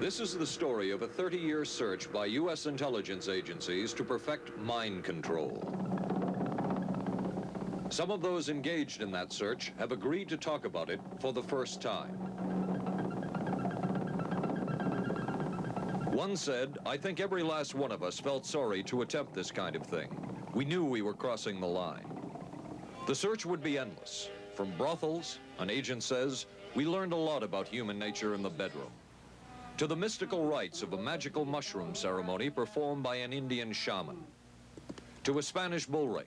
This is the story of a 30-year search by U.S. intelligence agencies to perfect mind control. Some of those engaged in that search have agreed to talk about it for the first time. One said, "I think every last one of us felt sorry to attempt this kind of thing. We knew we were crossing the line." The search would be endless. From brothels, an agent says, we learned a lot about human nature in the bedroom, to the mystical rites of a magical mushroom ceremony performed by an Indian shaman, to a Spanish bull ring.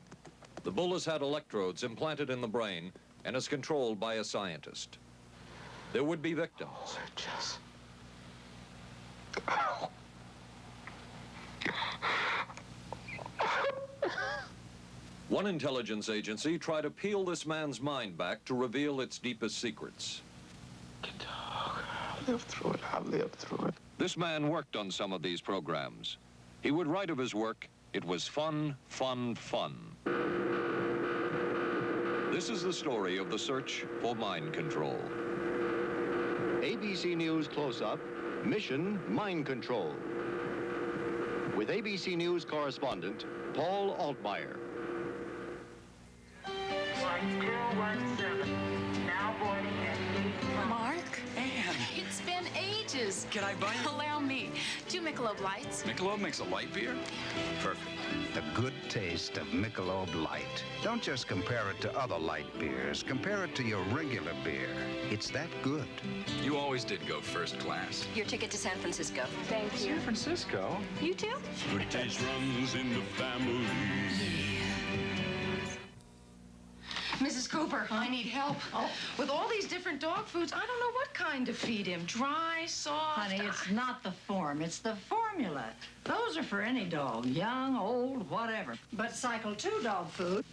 The bull has had electrodes implanted in the brain and is controlled by a scientist. There would be victims. One intelligence agency tried to peel this man's mind back to reveal its deepest secrets. I'll live through it. I'll live through it. This man worked on some of these programs. He would write of his work, "It was fun, fun, fun." This is the story of the search for mind control. ABC News Close-Up, Mission Mind Control. With ABC News correspondent Paul Altmaier. Flight 217, now boarding at 8. Mark? Anne. It's been ages. Can I buy you? Allow me. 2 Michelob Lights. Michelob makes a light beer? Perfect. The good taste of Michelob Light. Don't just compare it to other light beers. Compare it to your regular beer. It's that good. You always did go first class. Your ticket to San Francisco. Thank you. San Francisco? You too? Good taste runs in the family. Mrs. Cooper, I need help. With all these different dog foods, I don't know what kind to feed him. Dry, soft. Honey, it's not the form, it's the formula. Those are for any dog, young, old, whatever. But Cycle 2 dog food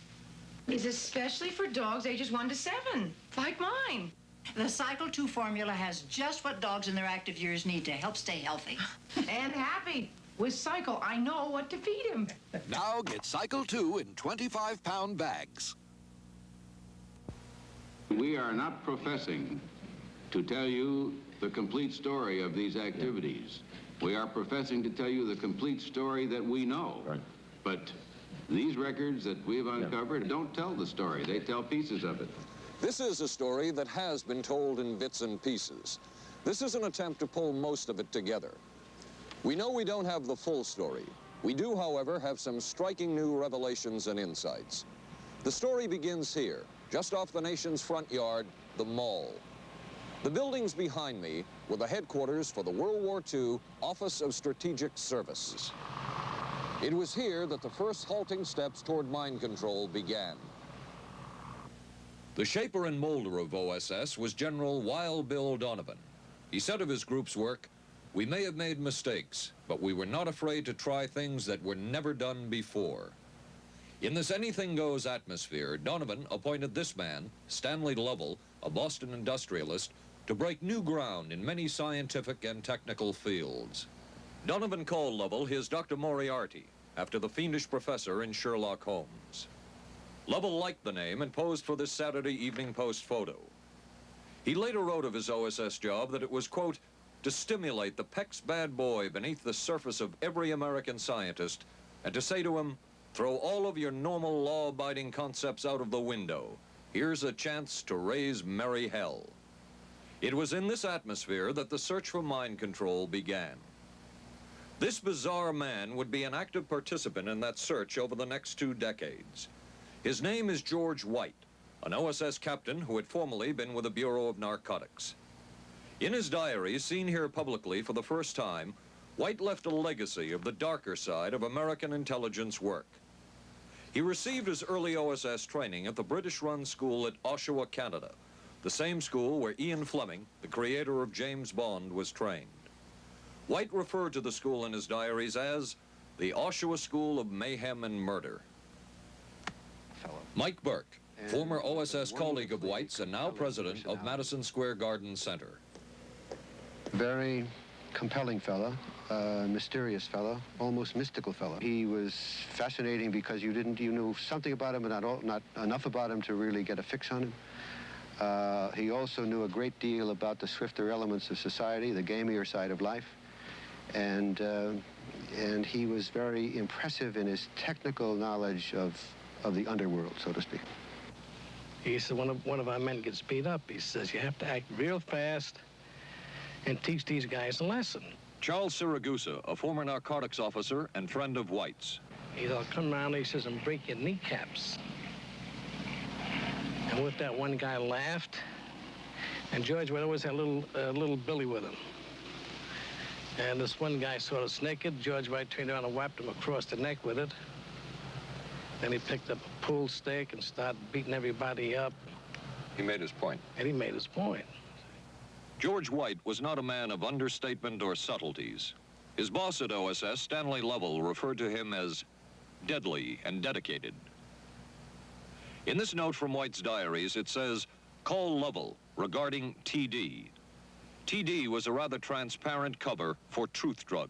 is especially for dogs ages 1 to 7, like mine. The Cycle 2 formula has just what dogs in their active years need to help stay healthy. And happy. With Cycle, I know what to feed him. Now get Cycle 2 in 25-pound bags. We are not professing to tell you the complete story of these activities. We are professing to tell you the complete story that we know. Right. But these records that we've uncovered don't tell the story. They tell pieces of it. This is a story that has been told in bits and pieces. This is an attempt to pull most of it together. We know we don't have the full story. We do, however, have some striking new revelations and insights. The story begins here, just off the nation's front yard, the Mall. The buildings behind me were the headquarters for the World War II Office of Strategic Services. It was here that the first halting steps toward mind control began. The shaper and molder of OSS was General Wild Bill Donovan. He said of his group's work, "We may have made mistakes, but we were not afraid to try things that were never done before." In this anything-goes atmosphere, Donovan appointed this man, Stanley Lovell, a Boston industrialist, to break new ground in many scientific and technical fields. Donovan called Lovell his Dr. Moriarty, after the fiendish professor in Sherlock Holmes. Lovell liked the name and posed for this Saturday Evening Post photo. He later wrote of his OSS job that it was, quote, to stimulate the Peck's bad boy beneath the surface of every American scientist and to say to him, throw all of your normal law-abiding concepts out of the window. Here's a chance to raise merry hell. It was in this atmosphere that the search for mind control began. This bizarre man would be an active participant in that search over the next 2 decades. His name is George White, an OSS captain who had formerly been with the Bureau of Narcotics. In his diary, seen here publicly for the first time, White left a legacy of the darker side of American intelligence work. He received his early OSS training at the British-run school at Oshawa, Canada, the same school where Ian Fleming, the creator of James Bond, was trained. White referred to the school in his diaries as the Oshawa School of Mayhem and Murder. Mike Burke, former OSS colleague of White's and now president of Madison Square Garden Center. Very compelling fellow, mysterious fellow, almost mystical fellow. He was fascinating because you knew something about him, but not enough about him to really get a fix on him. He also knew a great deal about the swifter elements of society, the gamier side of life, and he was very impressive in his technical knowledge of the underworld, so to speak. He said one of our men gets beat up. He says, you have to act real fast and teach these guys a lesson. Charles Siragusa, a former narcotics officer and friend of White's. He'll come around, he says, and break your kneecaps. And with that, one guy laughed, and George would always have little Billy with him. And this one guy sort of naked. George White turned around and whapped him across the neck with it. Then he picked up a pool stick and started beating everybody up. He made his point. And he made his point. George White was not a man of understatement or subtleties. His boss at OSS, Stanley Lovell, referred to him as deadly and dedicated. In this note from White's diaries, it says, call Lovell regarding TD. TD was a rather transparent cover for Truth Drug.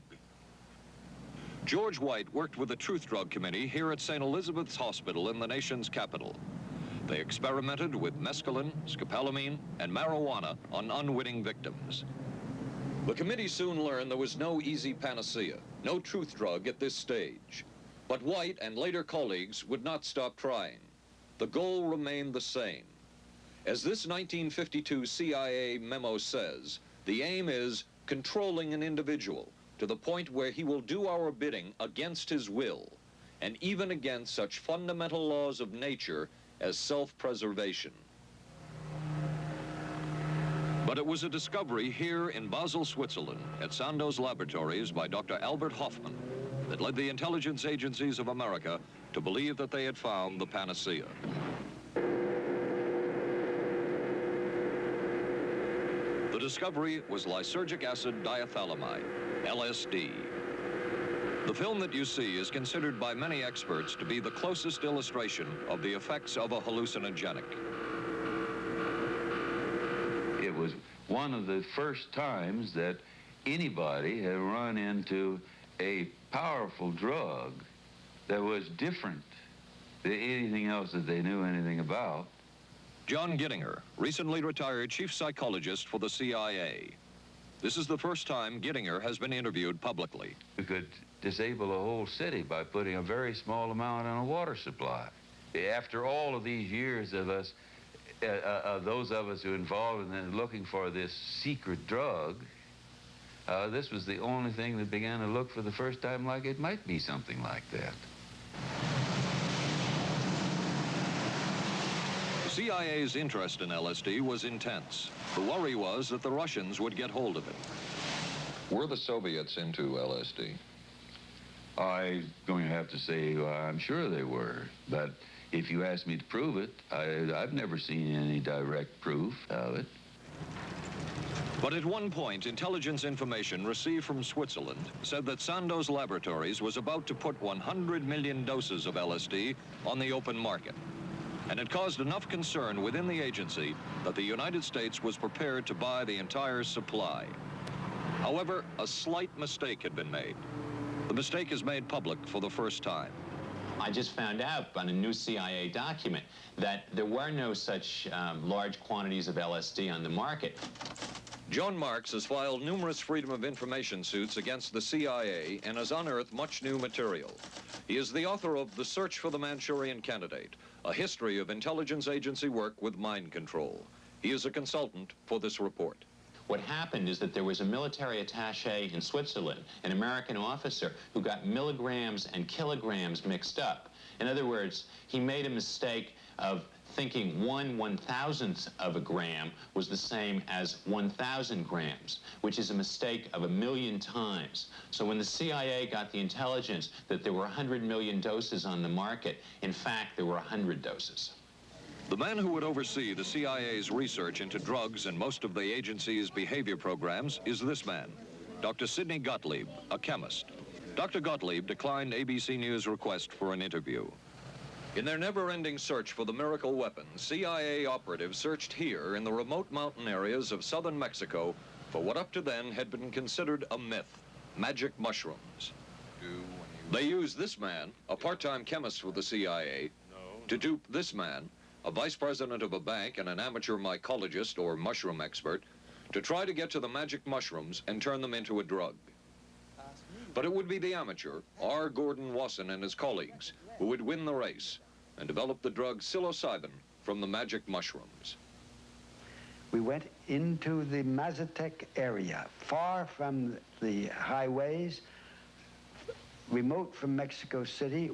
George White worked with the Truth Drug Committee here at St. Elizabeth's Hospital in the nation's capital. They experimented with mescaline, scopolamine, and marijuana on unwitting victims. The committee soon learned there was no easy panacea, no truth drug at this stage. But White and later colleagues would not stop trying. The goal remained the same. As this 1952 CIA memo says, the aim is controlling an individual to the point where he will do our bidding against his will, and even against such fundamental laws of nature as self-preservation. But it was a discovery here in Basel, Switzerland, at Sandoz Laboratories by Dr. Albert Hoffman that led the intelligence agencies of America to believe that they had found the panacea. The discovery was lysergic acid diethylamide, LSD. The film that you see is considered by many experts to be the closest illustration of the effects of a hallucinogenic. It was one of the first times that anybody had run into a powerful drug that was different than anything else that they knew anything about. John Gittinger, recently retired chief psychologist for the CIA. This is the first time Gittinger has been interviewed publicly. We could disable a whole city by putting a very small amount on a water supply. After all of these years of us, those of us who were involved in looking for this secret drug, this was the only thing that began to look for the first time like it might be something like that. The CIA's interest in LSD was intense. The worry was that the Russians would get hold of it. Were the Soviets into LSD? I'm going to have to say I'm sure they were, but if you ask me to prove it, I've never seen any direct proof of it. But at one point, intelligence information received from Switzerland said that Sandoz Laboratories was about to put 100 million doses of LSD on the open market. And it caused enough concern within the agency that the United States was prepared to buy the entire supply. However, a slight mistake had been made. The mistake is made public for the first time. I just found out on a new CIA document that there were no such large quantities of LSD on the market. John Marks has filed numerous Freedom of Information suits against the CIA and has unearthed much new material. He is the author of The Search for the Manchurian Candidate, a history of intelligence agency work with mind control. He is a consultant for this report. What happened is that there was a military attaché in Switzerland, an American officer, who got milligrams and kilograms mixed up. In other words, he made a mistake of thinking 1/1000th of a gram was the same as 1,000 grams, which is a mistake of 1,000,000 times. So when the CIA got the intelligence that there were 100 million doses on the market, in fact, there were 100 doses. The man who would oversee the CIA's research into drugs and most of the agency's behavior programs is this man, Dr. Sidney Gottlieb, a chemist. Dr. Gottlieb declined ABC News' request for an interview. In their never-ending search for the miracle weapon, CIA operatives searched here in the remote mountain areas of southern Mexico for what up to then had been considered a myth, magic mushrooms. They used this man, a part-time chemist with the CIA, to dupe this man, a vice president of a bank, and an amateur mycologist or mushroom expert to try to get to the magic mushrooms and turn them into a drug. But it would be the amateur, R. Gordon Wasson and his colleagues, who would win the race and develop the drug psilocybin from the magic mushrooms. We went into the Mazatec area, far from the highways, remote from Mexico City.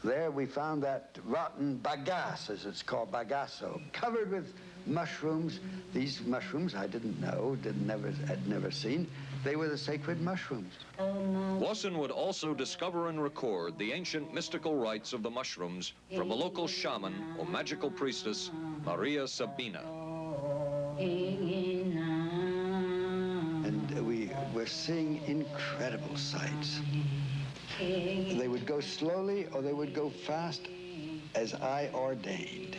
There we found that rotten bagasse, as it's called, bagasso, covered with mushrooms. These mushrooms I didn't know, had never seen. They were the sacred mushrooms. Wasson would also discover and record the ancient mystical rites of the mushrooms from a local shaman or magical priestess, Maria Sabina. And we were seeing incredible sights. They would go slowly or they would go fast as I ordained.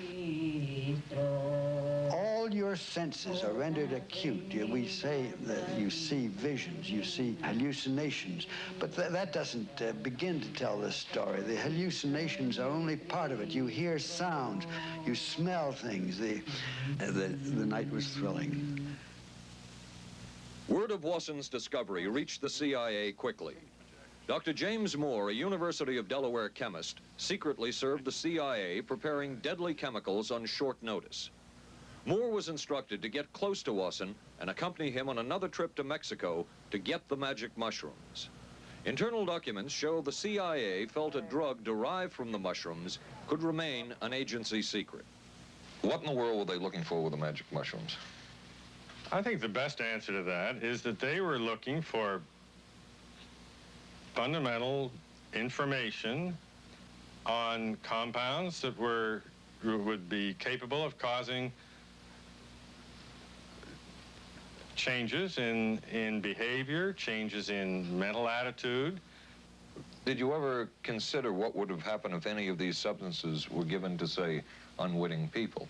All your senses are rendered acute. We say that you see visions, you see hallucinations, but that doesn't begin to tell the story. The hallucinations are only part of it. You hear sounds, you smell things. The night was thrilling. Word of Wasson's discovery reached the CIA quickly. Dr. James Moore, a University of Delaware chemist, secretly served the CIA preparing deadly chemicals on short notice. Moore was instructed to get close to Wasson and accompany him on another trip to Mexico to get the magic mushrooms. Internal documents show the CIA felt a drug derived from the mushrooms could remain an agency secret. What in the world were they looking for with the magic mushrooms? I think the best answer to that is that they were looking for fundamental information on compounds that would be capable of causing changes in behavior, changes in mental attitude. Did you ever consider what would have happened if any of these substances were given to, say, unwitting people?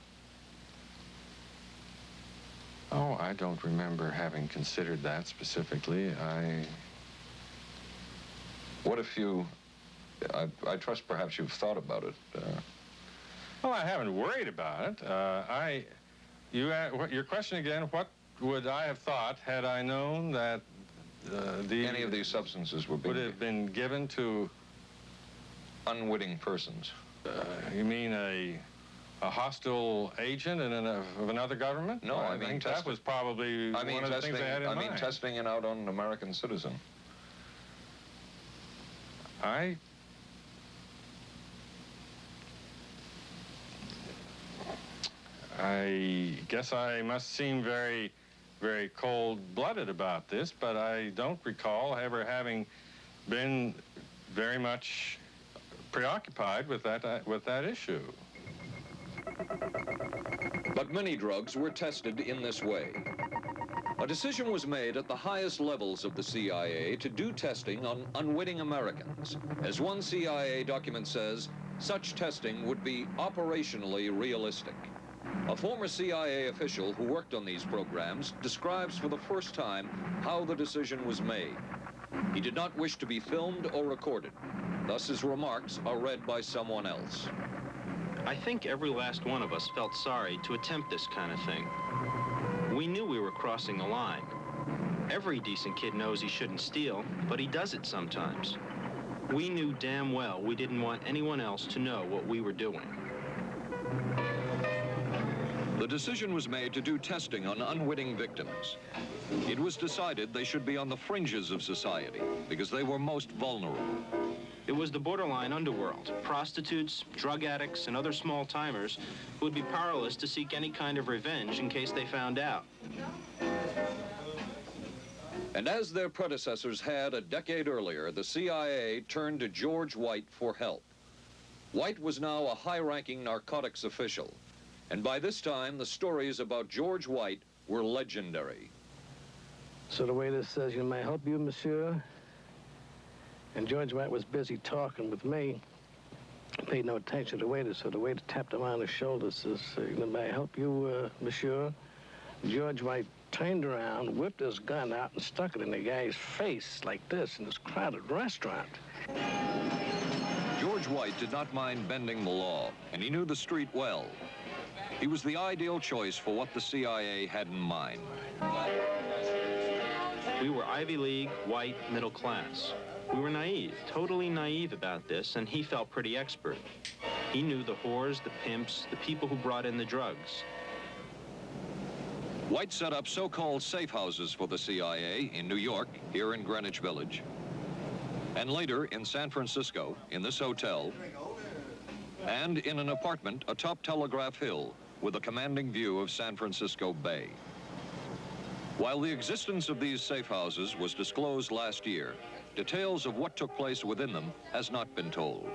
Oh, I don't remember having considered that specifically. What if you, I trust perhaps you've thought about it. Well, I haven't worried about it. Your question again, what would I have thought had I known that any of these substances would have been given to unwitting persons? You mean a hostile agent of another government? No, I mean that was probably one of the things I had in mind. I mean testing it out on an American citizen. I guess I must seem very, very cold-blooded about this, but I don't recall ever having been very much preoccupied with that issue. But many drugs were tested in this way. A decision was made at the highest levels of the CIA to do testing on unwitting Americans. As one CIA document says, such testing would be operationally realistic. A former CIA official who worked on these programs describes for the first time how the decision was made. He did not wish to be filmed or recorded. Thus his remarks are read by someone else. I think every last one of us felt sorry to attempt this kind of thing. We knew we were crossing a line. Every decent kid knows he shouldn't steal, but he does it sometimes. We knew damn well we didn't want anyone else to know what we were doing. The decision was made to do testing on unwitting victims. It was decided they should be on the fringes of society because they were most vulnerable. It was the borderline underworld, prostitutes, drug addicts, and other small-timers who would be powerless to seek any kind of revenge in case they found out. And as their predecessors had a decade earlier, the CIA turned to George White for help. White was now a high-ranking narcotics official, and by this time, the stories about George White were legendary. So the waiter says, "You may help you, monsieur?" And George White was busy talking with me. I paid no attention to the waiter, so the waiter tapped him on the shoulder, says, "May I help you, monsieur?" George White turned around, whipped his gun out, and stuck it in the guy's face like this in this crowded restaurant. George White did not mind bending the law, and he knew the street well. He was the ideal choice for what the CIA had in mind. We were Ivy League, white, middle class. We were naive, totally naive about this, and he felt pretty expert. He knew the whores, the pimps, the people who brought in the drugs. White set up so-called safe houses for the CIA in New York, here in Greenwich Village, and later in San Francisco, in this hotel, and in an apartment atop Telegraph Hill with a commanding view of San Francisco Bay. While the existence of these safe houses was disclosed last year, details of what took place within them has not been told.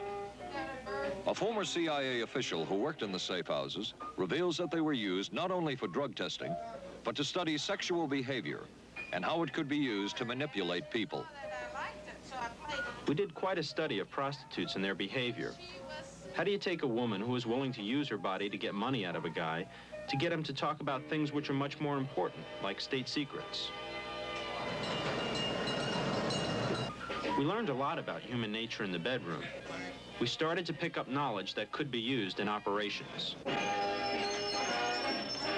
A former CIA official who worked in the safe houses reveals that they were used not only for drug testing, but to study sexual behavior and how it could be used to manipulate people. We did quite a study of prostitutes and their behavior. How do you take a woman who is willing to use her body to get money out of a guy to get him to talk about things which are much more important, like state secrets? We learned a lot about human nature in the bedroom. We started to pick up knowledge that could be used in operations.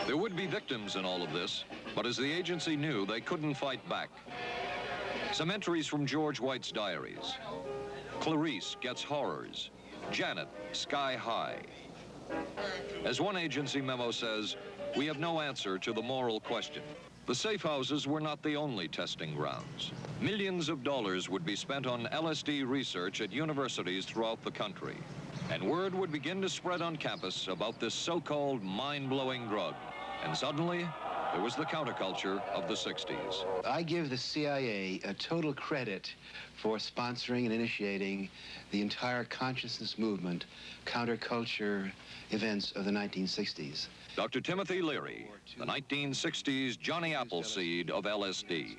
There would be victims in all of this, but as the agency knew, they couldn't fight back. Some entries from George White's diaries. Clarice gets horrors. Janet, sky high. As one agency memo says, we have no answer to the moral question. The safe houses were not the only testing grounds. Millions of dollars would be spent on LSD research at universities throughout the country. And word would begin to spread on campus about this so-called mind-blowing drug. And suddenly, there was the counterculture of the 60s. I give the CIA a total credit for sponsoring and initiating the entire consciousness movement, counterculture events of the 1960s. Dr. Timothy Leary, the 1960s Johnny Appleseed of LSD.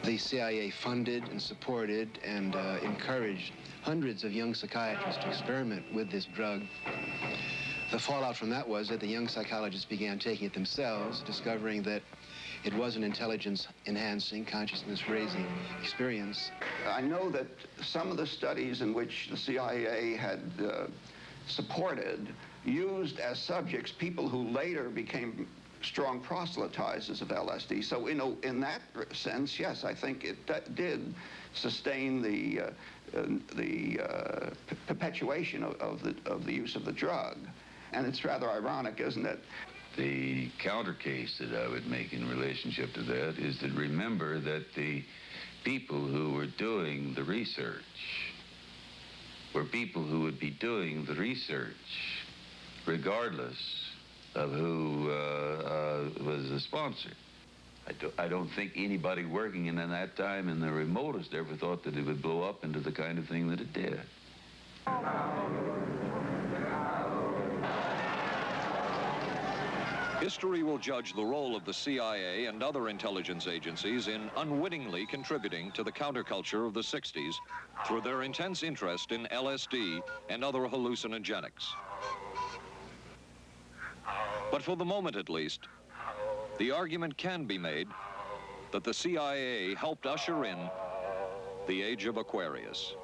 The CIA funded and supported and encouraged hundreds of young psychiatrists to experiment with this drug. The fallout from that was that the young psychologists began taking it themselves, discovering that it was an intelligence-enhancing, consciousness-raising experience. I know that some of the studies in which the CIA had supported used as subjects people who later became strong proselytizers of LSD. So, in that sense, yes, I think it did sustain the perpetuation of the use of the drug. And it's rather ironic, isn't it? The counter case that I would make in relationship to that is to remember that the people who were doing the research were people who would be doing the research regardless of who was the sponsor. I don't think anybody working in that time in the remotest ever thought that it would blow up into the kind of thing that it did. History will judge the role of the CIA and other intelligence agencies in unwittingly contributing to the counterculture of the 60s through their intense interest in LSD and other hallucinogenics. But for the moment, at least, the argument can be made that the CIA helped usher in the age of Aquarius.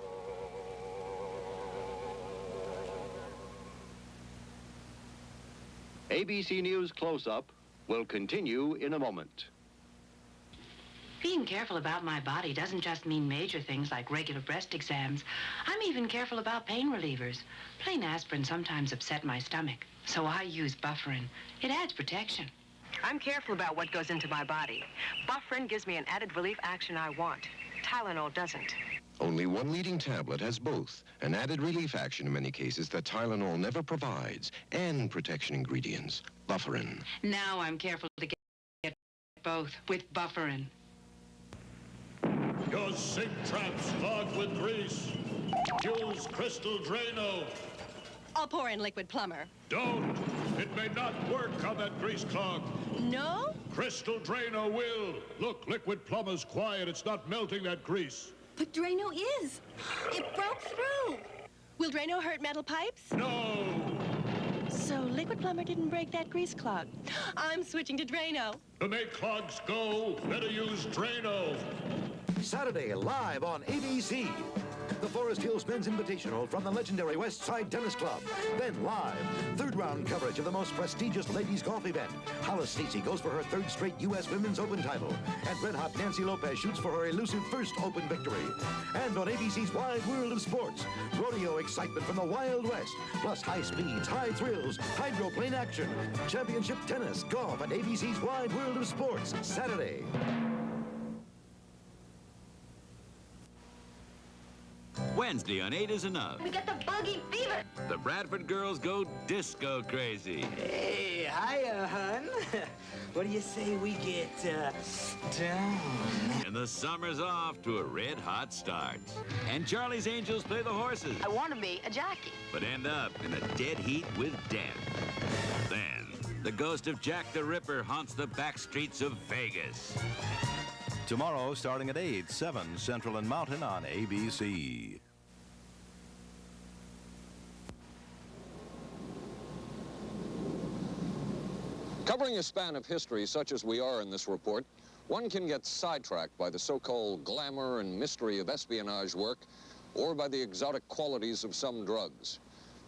ABC News Close-Up will continue in a moment. Being careful about my body doesn't just mean major things like regular breast exams. I'm even careful about pain relievers. Plain aspirin sometimes upset my stomach, so I use Bufferin. It adds protection. I'm careful about what goes into my body. Bufferin gives me an added relief action I want. Tylenol doesn't. Only one leading tablet has both, an added relief action in many cases that Tylenol never provides, and protection ingredients, Bufferin. Now I'm careful to get both with Bufferin. Your sink trap's clogged with grease. Use Crystal Drano. I'll pour in Liquid Plumber. Don't. It may not work on that grease clog. No? Crystal Drano will. Look, Liquid Plumber's quiet. It's not melting that grease. But Drano is. It broke through. Will Drano hurt metal pipes? No. So Liquid Plumber didn't break that grease clog. I'm switching to Drano. To make clogs go, better use Drano. Saturday, live on ABC. the Forest Hills Men's Invitational from the legendary West Side Tennis Club. Then live, third round coverage of the most prestigious ladies golf event. Hollis Stacey goes for her third straight U.S. Women's Open title. And red-hot Nancy Lopez shoots for her elusive first Open victory. And on ABC's Wide World of Sports, rodeo excitement from the Wild West, plus high speeds, high thrills, hydroplane action, championship tennis, golf, and ABC's Wide World of Sports, Saturday. Wednesday on 8 is Enough. We got the buggy fever. The Bradford girls go disco crazy. Hey, hiya, hun. What do you say we get, down? And the summer's off to a red-hot start. And Charlie's Angels play the horses. I want to be a jockey. But end up in a dead heat with death. Then, the ghost of Jack the Ripper haunts the back streets of Vegas. Tomorrow, starting at 8, 7 Central and Mountain on ABC. Covering a span of history such as we are in this report, one can get sidetracked by the so-called glamour and mystery of espionage work or by the exotic qualities of some drugs.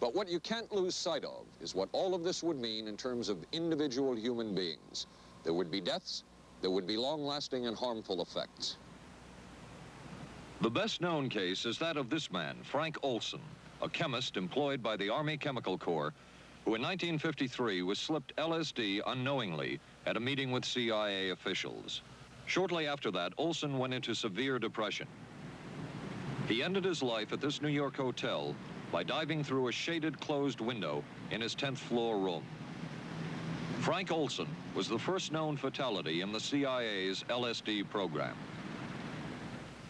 But what you can't lose sight of is what all of this would mean in terms of individual human beings. There would be deaths, there would be long-lasting and harmful effects. The best-known case is that of this man, Frank Olson, a chemist employed by the Army Chemical Corps, who in 1953 was slipped LSD unknowingly at a meeting with CIA officials. Shortly after that, Olson went into severe depression. He ended his life at this New York hotel by diving through a shaded closed window in his 10th floor room. Frank Olson was the first known fatality in the CIA's LSD program.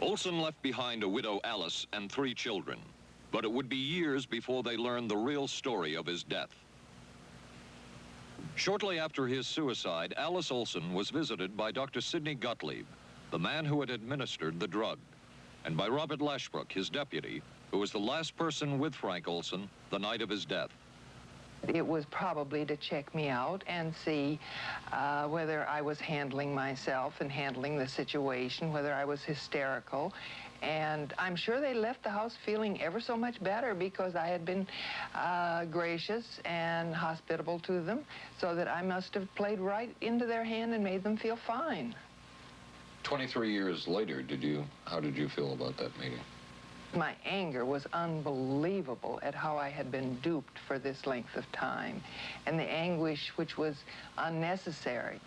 Olson left behind a widow, Alice, and 3 children, but it would be years before they learned the real story of his death. Shortly after his suicide, Alice Olson was visited by Dr. Sidney Gottlieb, the man who had administered the drug, and by Robert Lashbrook, his deputy, who was the last person with Frank Olson the night of his death. It was probably to check me out and see whether I was handling myself and handling the situation, whether I was hysterical. And I'm sure they left the house feeling ever so much better because I had been gracious and hospitable to them, so that I must have played right into their hand and made them feel fine. 23 years later, how did you feel about that meeting? My anger was unbelievable at how I had been duped for this length of time, and the anguish which was unnecessary.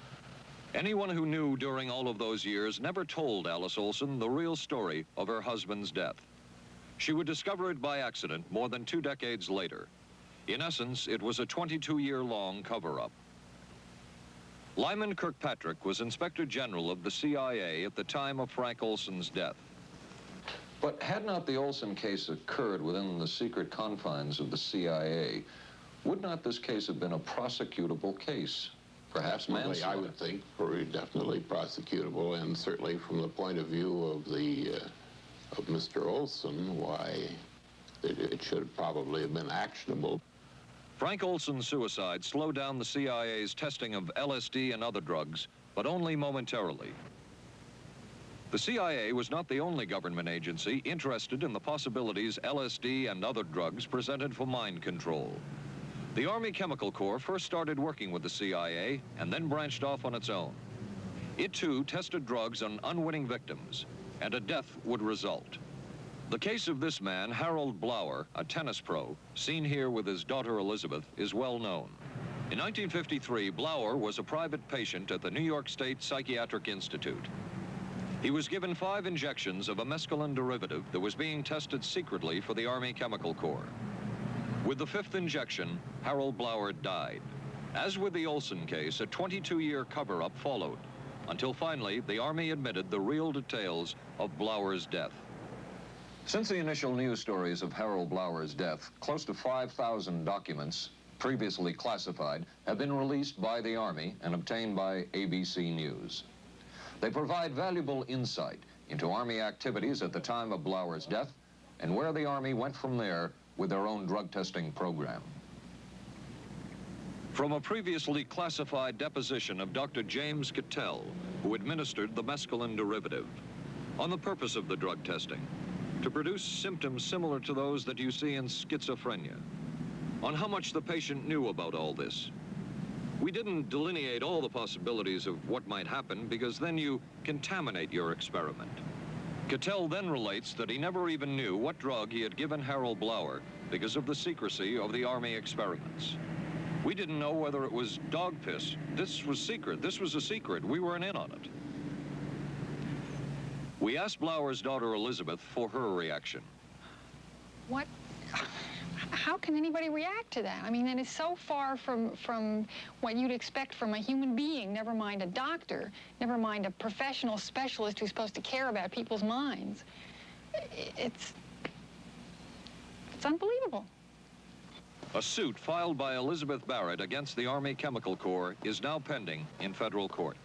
Anyone who knew during all of those years never told Alice Olson the real story of her husband's death. She would discover it by accident more than 2 decades later. In essence, it was a 22-year-long cover-up. Lyman Kirkpatrick was Inspector General of the CIA at the time of Frank Olson's death. But had not the Olson case occurred within the secret confines of the CIA, would not this case have been a prosecutable case? Perhaps manslaughter? I would think very definitely prosecutable, and certainly from the point of view of of Mr. Olson, why it should probably have been actionable. Frank Olson's suicide slowed down the CIA's testing of LSD and other drugs, but only momentarily. The CIA was not the only government agency interested in the possibilities LSD and other drugs presented for mind control. The Army Chemical Corps first started working with the CIA and then branched off on its own. It too tested drugs on unwitting victims, and a death would result. The case of this man, Harold Blower, a tennis pro, seen here with his daughter Elizabeth, is well known. In 1953, Blower was a private patient at the New York State Psychiatric Institute. He was given 5 injections of a mescaline derivative that was being tested secretly for the Army Chemical Corps. With the 5th injection, Harold Blower died. As with the Olson case, a 22-year cover-up followed, until finally the Army admitted the real details of Blower's death. Since the initial news stories of Harold Blower's death, close to 5,000 documents, previously classified, have been released by the Army and obtained by ABC News. They provide valuable insight into Army activities at the time of Blower's death and where the Army went from there with their own drug testing program. From a previously classified deposition of Dr. James Cattell, who administered the mescaline derivative. On the purpose of the drug testing, to produce symptoms similar to those that you see in schizophrenia. On how much the patient knew about all this. We didn't delineate all the possibilities of what might happen because then you contaminate your experiment. Cattell then relates that he never even knew what drug he had given Harold Blauer because of the secrecy of the Army experiments. We didn't know whether it was dog piss. This was secret. This was a secret. We weren't in on it. We asked Blauer's daughter Elizabeth for her reaction. What? How can anybody react to that? I mean, that is so far from what you'd expect from a human being, never mind a doctor, never mind a professional specialist who's supposed to care about people's minds. It's unbelievable. A suit filed by Elizabeth Barrett against the Army Chemical Corps is now pending in federal court.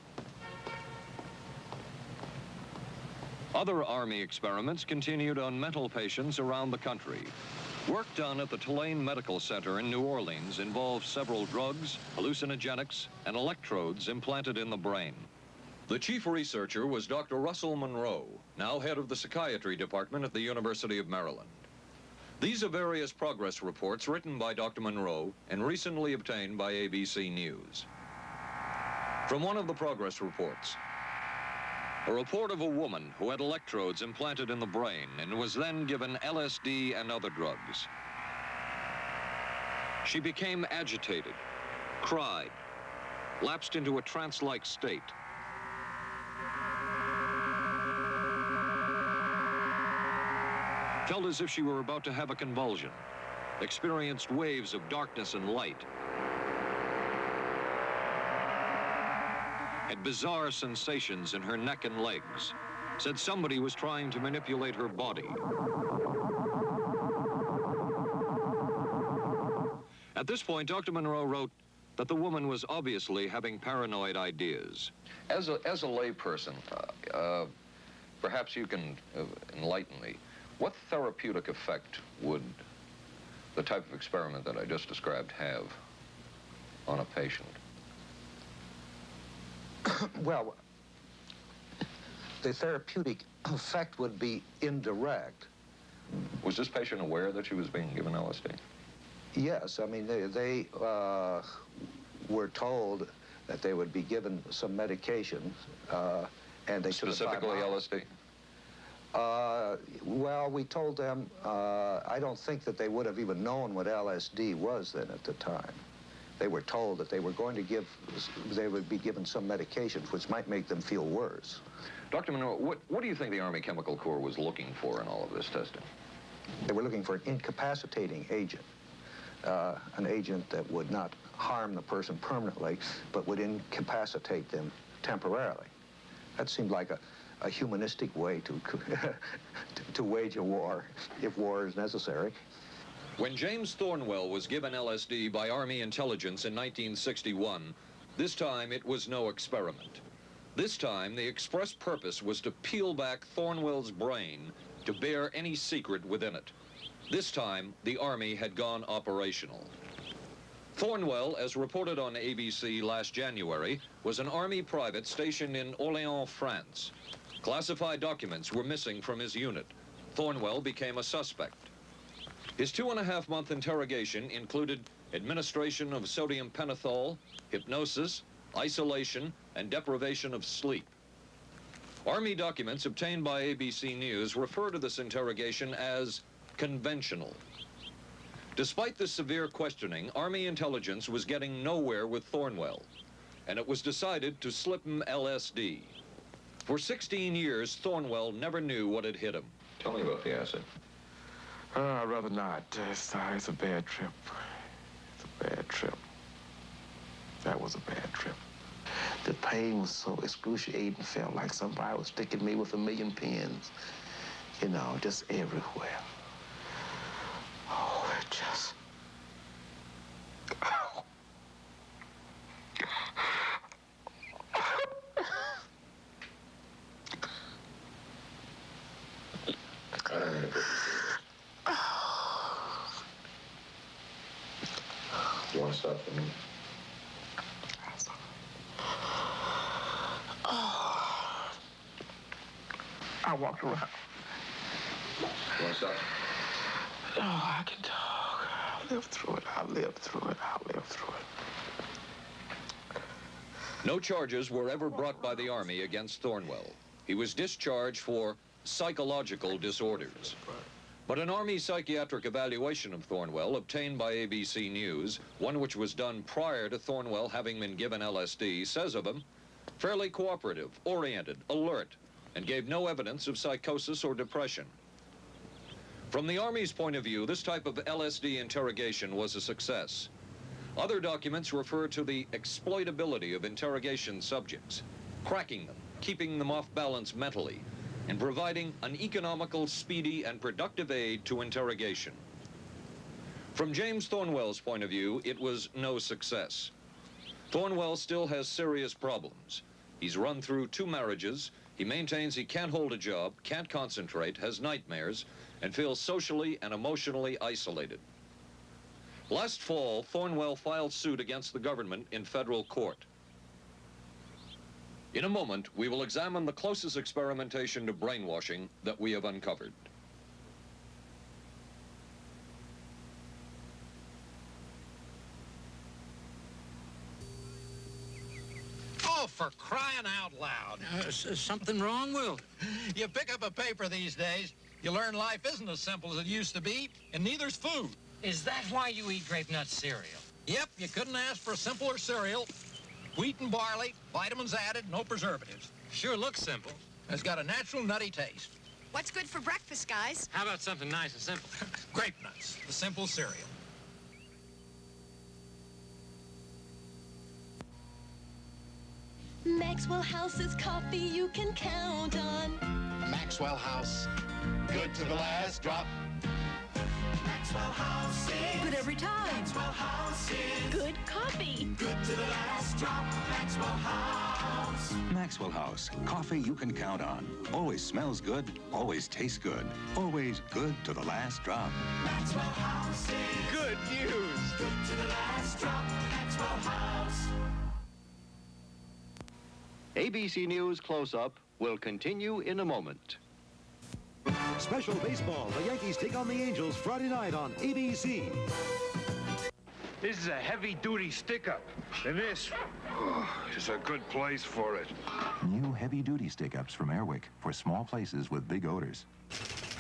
Other Army experiments continued on mental patients around the country. Work done at the Tulane Medical Center in New Orleans involved several drugs, hallucinogenics, and electrodes implanted in the brain. The chief researcher was Dr. Russell Monroe, now head of the psychiatry department at the University of Maryland. These are various progress reports written by Dr. Monroe and recently obtained by ABC News. From one of the progress reports, a report of a woman who had electrodes implanted in the brain and was then given LSD and other drugs. She became agitated, cried, lapsed into a trance-like state. Felt as if she were about to have a convulsion, experienced waves of darkness and light, had bizarre sensations in her neck and legs, said somebody was trying to manipulate her body. At this point, Dr. Monroe wrote that the woman was obviously having paranoid ideas. As a layperson, perhaps you can enlighten me. What therapeutic effect would the type of experiment that I just described have on a patient? Well, the therapeutic effect would be indirect. Was this patient aware that she was being given LSD? Yes, I mean, they were told that they would be given some medication, and they specifically LSD? Well, we told them, I don't think that they would have even known what LSD was then at the time. They were told that they were going to they would be given some medications which might make them feel worse. Dr. Monroe, what do you think the Army Chemical Corps was looking for in all of this testing? They were looking for an incapacitating agent, an agent that would not harm the person permanently, but would incapacitate them temporarily. That seemed like a humanistic way to wage a war, if war is necessary. When James Thornwell was given LSD by Army intelligence in 1961, this time it was no experiment. This time, the express purpose was to peel back Thornwell's brain to bear any secret within it. This time, the Army had gone operational. Thornwell, as reported on ABC last January, was an Army private stationed in Orléans, France. Classified documents were missing from his unit. Thornwell became a suspect. His 2.5-month interrogation included administration of sodium pentothal, hypnosis, isolation, and deprivation of sleep. Army documents obtained by ABC News refer to this interrogation as conventional. Despite the severe questioning, Army intelligence was getting nowhere with Thornwell, and it was decided to slip him LSD. For 16 years, Thornwell never knew what had hit him. Tell me about the acid. I'd rather not. It's a bad trip. It's a bad trip. That was a bad trip. The pain was so excruciating. Felt like somebody was sticking me with 1,000,000 pins. You know, just everywhere. Oh, it just... Oh. You want to stop for me? I walked around. What's up? Oh, I can talk. I'll live through it. I'll live through it. I'll live through it. No charges were ever brought by the Army against Thornwell. He was discharged for psychological disorders. But an Army psychiatric evaluation of Thornwell obtained by ABC News, one which was done prior to Thornwell having been given LSD, says of him, fairly cooperative, oriented, alert, and gave no evidence of psychosis or depression. From the Army's point of view, this type of LSD interrogation was a success. Other documents refer to the exploitability of interrogation subjects, cracking them, keeping them off balance mentally, and providing an economical, speedy, and productive aid to interrogation. From James Thornwell's point of view, it was no success. Thornwell still has serious problems. He's run through 2 marriages. He maintains he can't hold a job, can't concentrate, has nightmares, and feels socially and emotionally isolated. Last fall, Thornwell filed suit against the government in federal court. In a moment, we will examine the closest experimentation to brainwashing that we have uncovered. Oh, for crying out loud. Something wrong, Will? You pick up a paper these days, you learn life isn't as simple as it used to be, and neither's food. Is that why you eat grape nut cereal? Yep, you couldn't ask for a simpler cereal. Wheat and barley, vitamins added, no preservatives. Sure looks simple. It's got a natural nutty taste. What's good for breakfast, guys? How about something nice and simple? Grape nuts, the simple cereal. Maxwell House is coffee you can count on. Maxwell House, good to the last drop. Maxwell House is good every time. Maxwell House is good coffee. Good to the last drop. Maxwell House. Maxwell House, coffee you can count on. Always smells good, always tastes good. Always good to the last drop. Maxwell House is good news. Good to the last drop. Maxwell House. ABC News Close-Up will continue in a moment. Special baseball. The Yankees take on the Angels Friday night on ABC. This is a heavy-duty stick-up, and this is a good place for it. New heavy-duty stick-ups from Airwick for small places with big odors.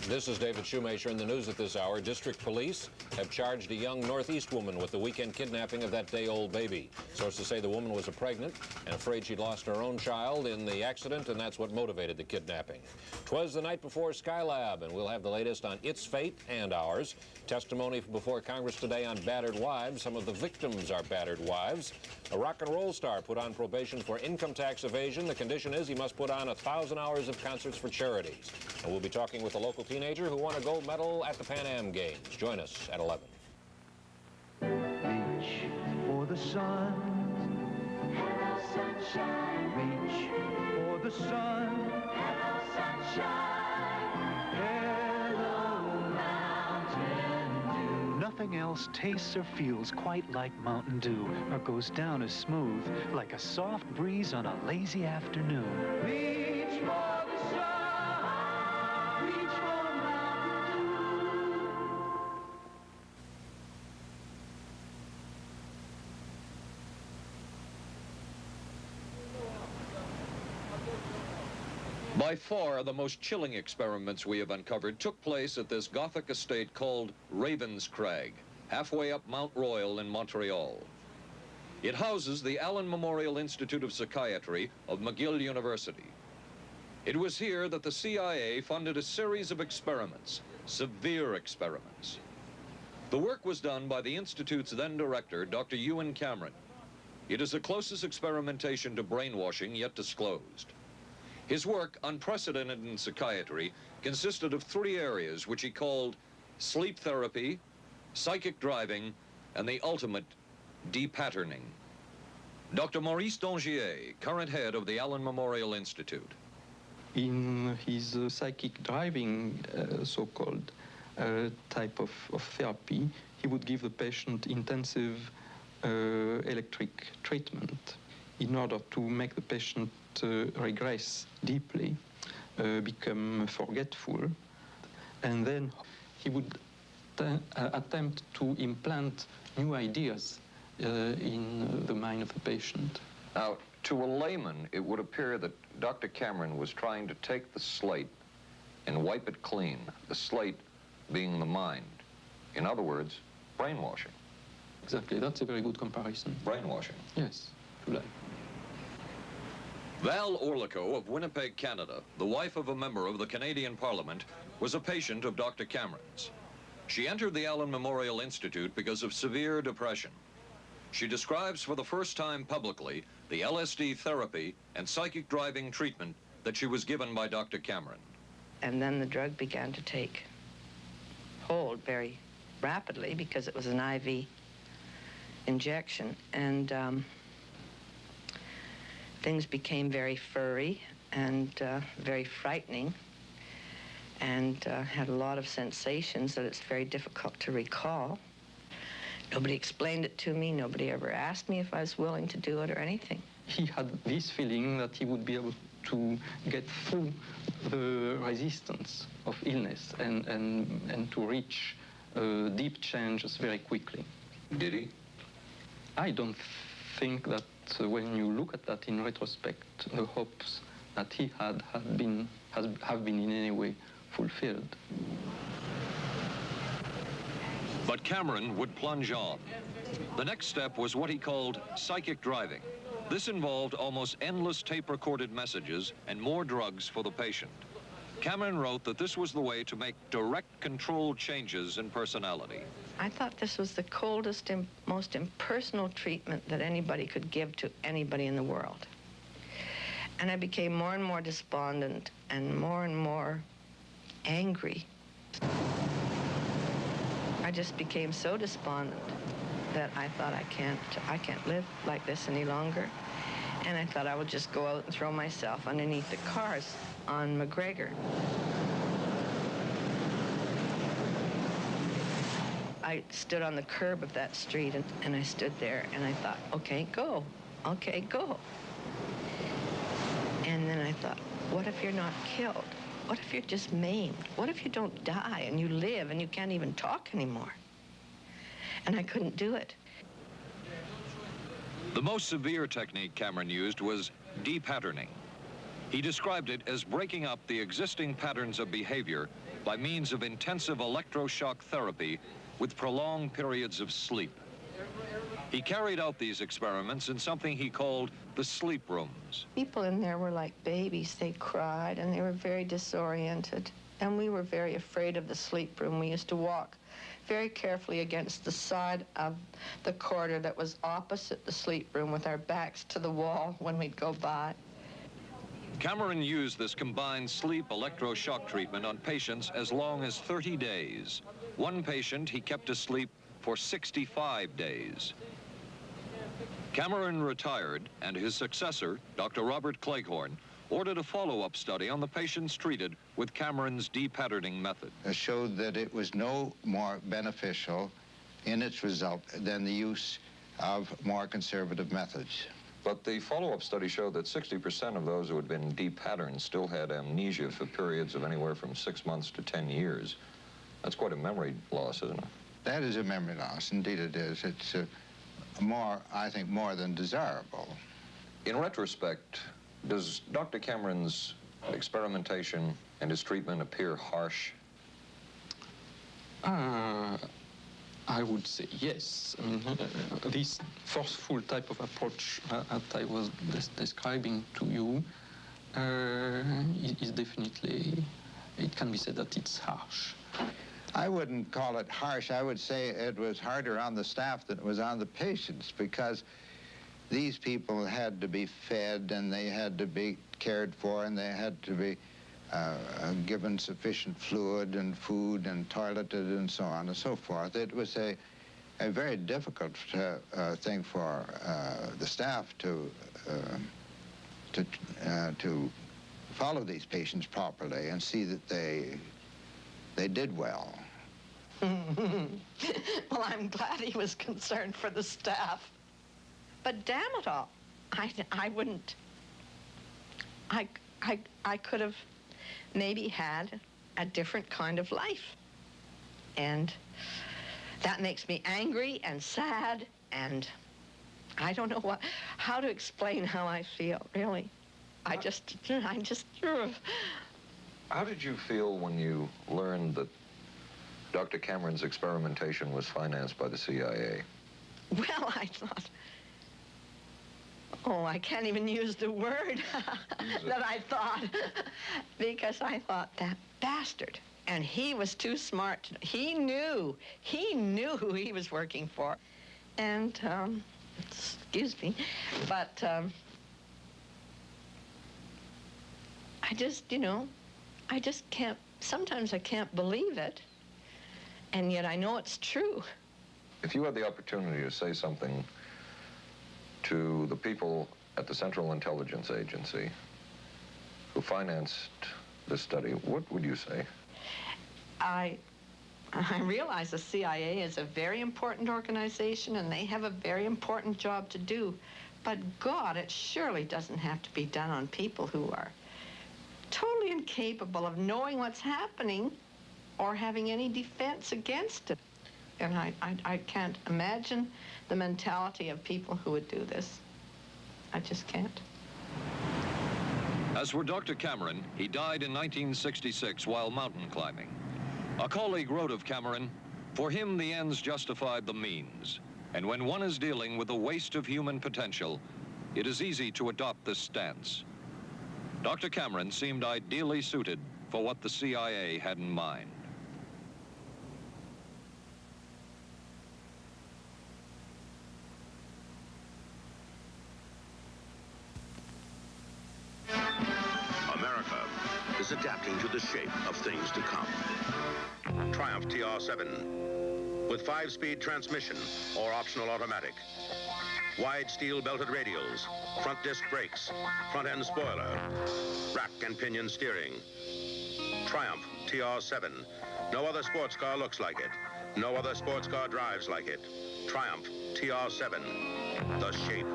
This is David Shoemaker in the news at this hour. District police have charged a young Northeast woman with the weekend kidnapping of that day-old baby. Sources say the woman was pregnant and afraid she'd lost her own child in the accident, and that's what motivated the kidnapping. 'Twas the night before Skylab, and we'll have the latest on its fate and ours. Testimony before Congress today on battered wives. Some of the victims are battered wives. A rock and roll star put on probation for income tax evasion. The condition is he must put on 1,000 hours of concerts for charities. And we'll be talking with a local teenager who won a gold medal at the Pan Am Games. Join us at 11. Reach for the sun. Hello, sunshine. Reach for the sun. Hello, sunshine. Hello, Mountain Dew. Nothing else tastes or feels quite like Mountain Dew, or goes down as smooth like a soft breeze on a lazy afternoon. Reach for the sun. Reach for Mountain Dew. By far, the most chilling experiments we have uncovered took place at this Gothic estate called Ravenscrag, halfway up Mount Royal in Montreal. It houses the Allen Memorial Institute of Psychiatry of McGill University. It was here that the CIA funded a series of experiments, severe experiments. The work was done by the Institute's then director, Dr. Ewan Cameron. It is the closest experimentation to brainwashing yet disclosed. His work, unprecedented in psychiatry, consisted of 3 areas which he called sleep therapy, psychic driving, and the ultimate depatterning. Dr. Maurice Dongier, current head of the Allen Memorial Institute. In his psychic driving, so-called type of therapy, he would give the patient intensive electric treatment in order to make the patient regress deeply, become forgetful. and then he would attempt to implant new ideas in the mind of the patient. Now, to a layman, it would appear that Dr. Cameron was trying to take the slate and wipe it clean, the slate being the mind. In other words, brainwashing. Exactly, that's a very good comparison. Brainwashing. Yes, if you like. Val Orlico of Winnipeg, Canada, the wife of a member of the Canadian Parliament, was a patient of Dr. Cameron's. She entered the Allen Memorial Institute because of severe depression. She describes for the first time publicly the LSD therapy and psychic driving treatment that she was given by Dr. Cameron. And then the drug began to take hold very rapidly because it was an IV injection. And things became very furry and very frightening, and had a lot of sensations that it's very difficult to recall. Nobody explained it to me. Nobody ever asked me if I was willing to do it or anything. He had this feeling that he would be able to get through the resistance of illness and to reach deep changes very quickly. Did he? I don't think that when you look at that in retrospect, the hopes that he had have been in any way fulfilled. But Cameron would plunge on. The next step was what he called psychic driving. This involved almost endless tape-recorded messages and more drugs for the patient. Cameron wrote that this was the way to make direct control changes in personality. I thought this was the coldest and most impersonal treatment that anybody could give to anybody in the world. And I became more and more despondent and more angry. I just became so despondent that I thought I can't live like this any longer. And I thought I would just go out and throw myself underneath the cars on McGregor. I stood on the curb of that street and I stood there and I thought, okay, go. Okay, go. And then I thought, what if you're not killed? What if you're just maimed? What if you don't die and you live and you can't even talk anymore? And I couldn't do it. The most severe technique Cameron used was de-patterning. He described it as breaking up the existing patterns of behavior by means of intensive electroshock therapy with prolonged periods of sleep. He carried out these experiments in something he called the sleep rooms. People in there were like babies. They cried and they were very disoriented. And we were very afraid of the sleep room. We used to walk very carefully against the side of the corridor that was opposite the sleep room with our backs to the wall when we'd go by. Cameron used this combined sleep electroshock treatment on patients as long as 30 days. One patient he kept asleep for 65 days. Cameron retired, and his successor, Dr. Robert Cleghorn, ordered a follow-up study on the patients treated with Cameron's de-patterning method. It showed that it was no more beneficial in its result than the use of more conservative methods. But the follow-up study showed that 60% of those who had been de-patterned still had amnesia for periods of anywhere from 6 months to 10 years. That's quite a memory loss, isn't it? That is a memory loss. Indeed it is. It's I think, more than desirable. In retrospect, does Dr. Cameron's experimentation and his treatment appear harsh? I would say yes. I mean, this forceful type of approach that I was describing to you is definitely, it can be said that it's harsh. I wouldn't call it harsh. I would say it was harder on the staff than it was on the patients, because these people had to be fed and they had to be cared for and they had to be given sufficient fluid and food and toileted and so on and so forth. It was a very difficult thing for the staff to follow these patients properly and see that they did well. Well, I'm glad he was concerned for the staff. But damn it all, I wouldn't. I could have maybe had a different kind of life. And that makes me angry and sad, and I don't know how to explain how I feel, really. I just. How did you feel when you learned that Dr. Cameron's experimentation was financed by the CIA? Well, I thought, oh, I can't even use the word that I thought, because I thought, that bastard. And he was too smart. He knew who he was working for. And, excuse me, but I just, I just can't, sometimes I can't believe it, and yet I know it's true. If you had the opportunity to say something to the people at the Central Intelligence Agency who financed this study, what would you say? I realize the CIA is a very important organization, and they have a very important job to do. But God, it surely doesn't have to be done on people who are totally incapable of knowing what's happening or having any defense against it. And I can't imagine the mentality of people who would do this. I just can't. As for Dr. Cameron, he died in 1966 while mountain climbing. A colleague wrote of Cameron, "For him, the ends justified the means. And when one is dealing with the waste of human potential, it is easy to adopt this stance." Dr. Cameron seemed ideally suited for what the CIA had in mind. America is adapting to the shape of things to come. Triumph TR7 with 5-speed transmission or optional automatic. Wide steel belted radials, front disc brakes, front end spoiler, rack and pinion steering. Triumph TR7. No other sports car looks like it. No other sports car drives like it. Triumph TR7. The shape.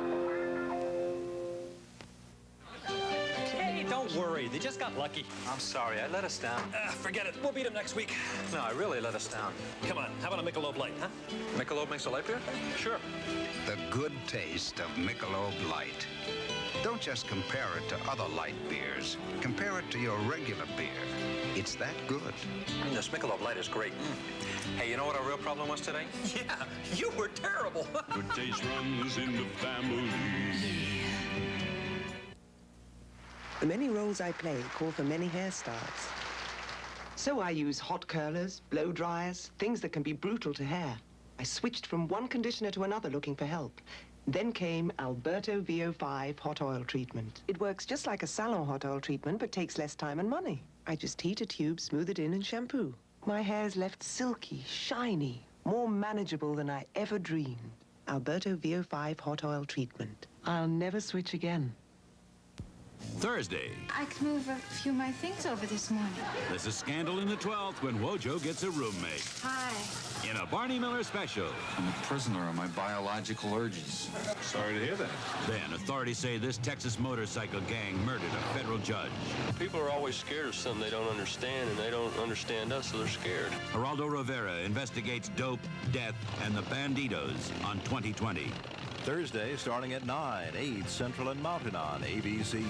Hey, don't worry. They just got lucky. I'm sorry. I let us down. Forget it. We'll beat them next week. No, I really let us down. Come on. How about a Michelob Light, huh? Michelob makes a light beer? Sure. The good taste of Michelob Light. Don't just compare it to other light beers. Compare it to your regular beer. It's that good. This Michelob Light is great. Hey, you know what our real problem was today? Yeah, you were terrible. Good taste runs in the family. The many roles I play call for many hairstyles. So I use hot curlers, blow dryers, things that can be brutal to hair. I switched from one conditioner to another looking for help. Then came Alberto VO5 hot oil treatment. It works just like a salon hot oil treatment, but takes less time and money. I just heat a tube, smooth it in, and shampoo. My hair's left silky, shiny, more manageable than I ever dreamed. Alberto VO5 hot oil treatment. I'll never switch again. Thursday. I could move a few of my things over this morning. There's a scandal in the 12th when Wojo gets a roommate. Hi. In a Barney Miller special. I'm a prisoner of my biological urges. Sorry to hear that. Then authorities say this Texas motorcycle gang murdered a federal judge. People are always scared of something they don't understand, and they don't understand us, so they're scared. Geraldo Rivera investigates dope, death, and the banditos on 2020. Thursday, starting at 9, 8 Central and Mountain on ABC.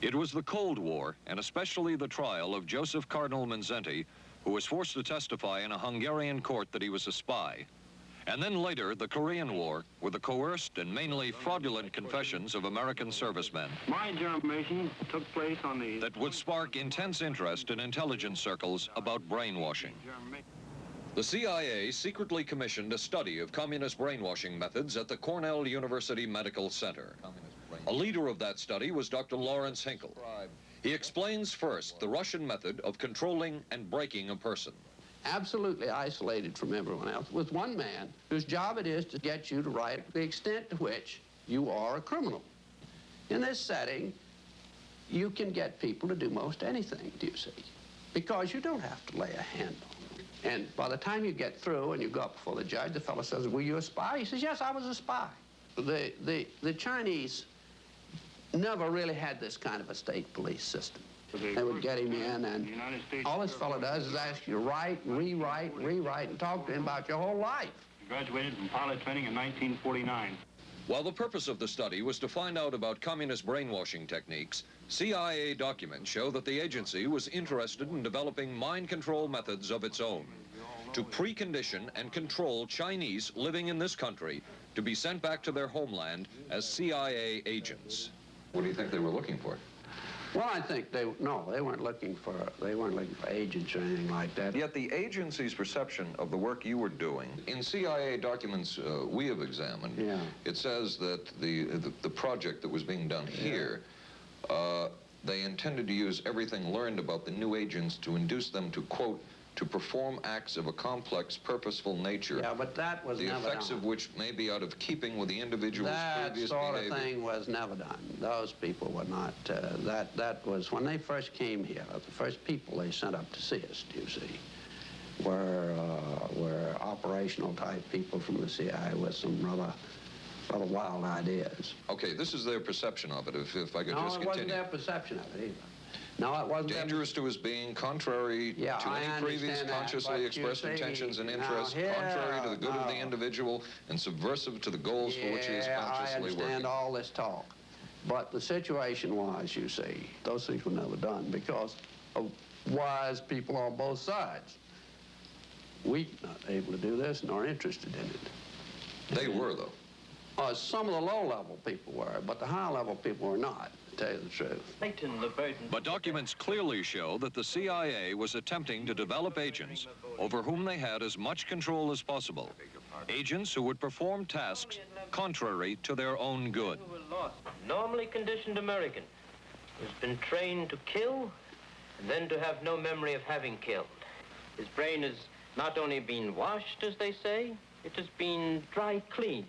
It was the Cold War, and especially the trial of Joseph Cardinal Mindszenty, who was forced to testify in a Hungarian court that he was a spy. And then later, the Korean War, with the coerced and mainly fraudulent confessions of American servicemen. My information took place on the... that would spark intense interest in intelligence circles about brainwashing. The CIA secretly commissioned a study of communist brainwashing methods at the Cornell University Medical Center. A leader of that study was Dr. Lawrence Hinkle. He explains first the Russian method of controlling and breaking a person. Absolutely isolated from everyone else, with one man whose job it is to get you to write the extent to which you are a criminal. In this setting, you can get people to do most anything, do you see? Because you don't have to lay a hand on them. And by the time you get through and you go up before the judge, the fellow says, "Were you a spy?" He says, "Yes, I was a spy." The Chinese never really had this kind of a state police system. They would get him in, and all this fellow does is ask you to write, rewrite, and talk to him about your whole life. Graduated from pilot training in 1949. While the purpose of the study was to find out about communist brainwashing techniques, CIA documents show that the agency was interested in developing mind control methods of its own to precondition and control Chinese living in this country to be sent back to their homeland as CIA agents. What do you think they were looking for? Well, I think they weren't looking for agents or anything like that. Yet the agency's perception of the work you were doing, in CIA documents we have examined, it says that the project that was being done here, they intended to use everything learned about the new agents to induce them to, quote, to perform acts of a complex, purposeful nature. Yeah, but that was never done. The effects of which may be out of keeping with the individual's previous behavior. That behavior. sort of thing was never done. Those people were not, that was, when they first came here, the first people they sent up to see us, you see, were operational type people from the CIA with some rather wild ideas. Okay, this is their perception of it, if I could just continue. No, it wasn't their perception of it either. No, it wasn't. Dangerous to his being, contrary to any previous consciously expressed intentions and interests, contrary to the good of the individual, and subversive to the goals for which he is consciously working. I understand all this talk. But the situation was, you see, those things were never done because of wise people on both sides. We not able to do this nor interested in it. They were, though. Some of the low-level people were, but the high-level people were not. To tell you the truth. But documents clearly show that the CIA was attempting to develop agents over whom they had as much control as possible. Agents who would perform tasks contrary to their own good. Normally conditioned American who's been trained to kill and then to have no memory of having killed. His brain has not only been washed, as they say, it has been dry cleaned.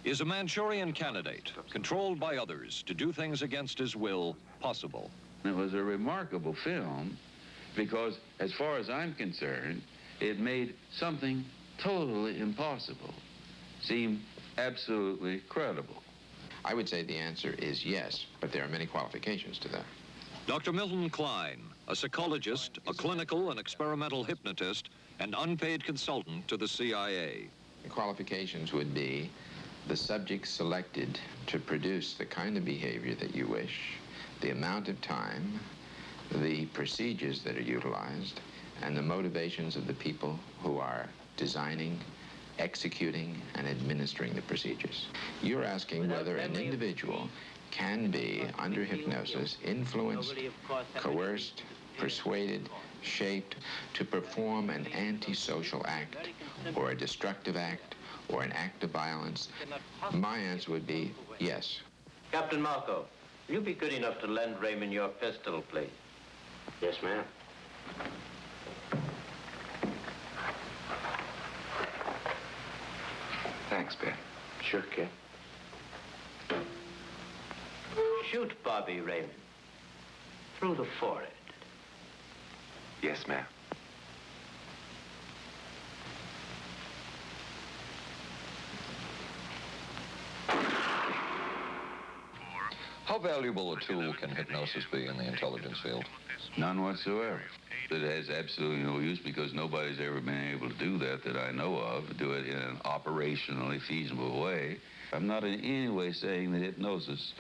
Is a Manchurian candidate, controlled by others to do things against his will, possible? It was a remarkable film because, as far as I'm concerned, it made something totally impossible seem absolutely credible. I would say the answer is yes, but there are many qualifications to that. Dr. Milton Klein, a psychologist, a clinical and experimental hypnotist, and unpaid consultant to the CIA. The qualifications would be the subject selected to produce the kind of behavior that you wish, the amount of time, the procedures that are utilized, and the motivations of the people who are designing, executing, and administering the procedures. You're asking whether an individual can be, under hypnosis, influenced, coerced, persuaded, shaped to perform an antisocial act, or a destructive act, or an act of violence. My answer would be yes. Captain Marco, will you be good enough to lend Raymond your pistol, please? Yes, ma'am. Thanks, Ben. Sure, kid. Shoot Bobby, Raymond. Through the forehead. Yes, ma'am. How valuable a tool can hypnosis be in the intelligence field? None whatsoever. It has absolutely no use because nobody's ever been able to do that I know of, do it in an operationally feasible way. I'm not in any way saying that hypnosis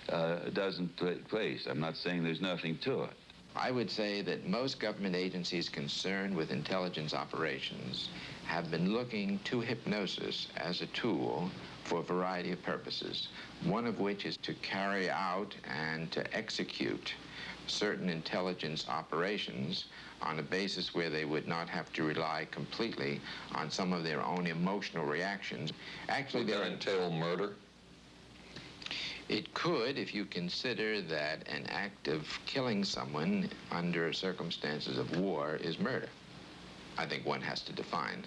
doesn't take place. I'm not saying there's nothing to it. I would say that most government agencies concerned with intelligence operations have been looking to hypnosis as a tool for a variety of purposes, one of which is to carry out and to execute certain intelligence operations on a basis where they would not have to rely completely on some of their own emotional reactions. Actually, would that entail murder? It could, if you consider that an act of killing someone under circumstances of war is murder. I think one has to define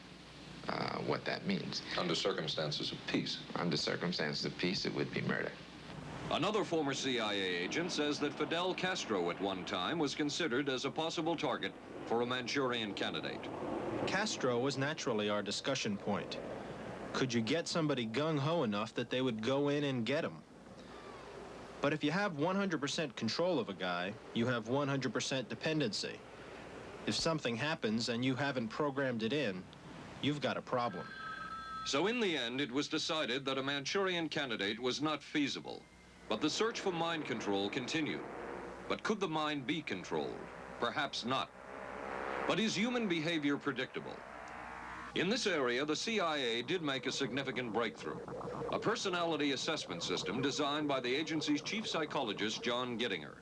what that means. Under circumstances of peace? Under circumstances of peace, it would be murder. Another former CIA agent says that Fidel Castro at one time was considered as a possible target for a Manchurian candidate. Castro was naturally our discussion point. Could you get somebody gung-ho enough that they would go in and get him? But if you have 100% control of a guy, you have 100% dependency. If something happens and you haven't programmed it in, you've got a problem. So in the end, it was decided that a Manchurian candidate was not feasible. But the search for mind control continued. But could the mind be controlled? Perhaps not. But is human behavior predictable? In this area, the CIA did make a significant breakthrough. A personality assessment system designed by the agency's chief psychologist, John Gittinger.